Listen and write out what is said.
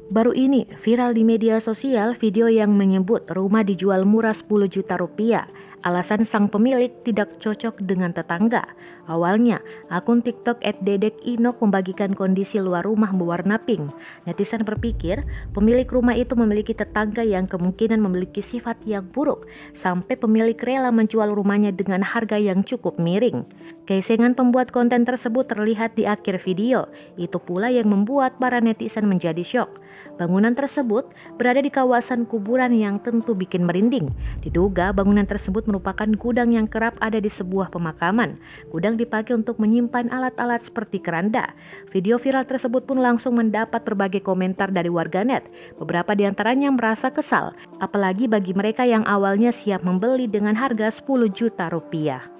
Baru ini viral di media sosial video yang menyebut rumah dijual murah 10 juta rupiah. Alasan sang pemilik tidak cocok dengan tetangga. Awalnya, akun TikTok @dedekInok membagikan kondisi luar rumah berwarna pink. Netizen berpikir pemilik rumah itu memiliki tetangga yang kemungkinan memiliki sifat yang buruk, sampai pemilik rela menjual rumahnya dengan harga yang cukup miring. Kesengan pembuat konten tersebut terlihat di akhir video. Itu pula yang membuat para netizen menjadi syok. Bangunan tersebut berada di kawasan kuburan yang tentu bikin merinding. Diduga bangunan tersebut merupakan gudang yang kerap ada di sebuah pemakaman. Gudang dipakai untuk menyimpan alat-alat seperti keranda. Video viral tersebut pun langsung mendapat berbagai komentar dari warganet. Beberapa di antaranya merasa kesal, apalagi bagi mereka yang awalnya siap membeli dengan harga 10 juta rupiah.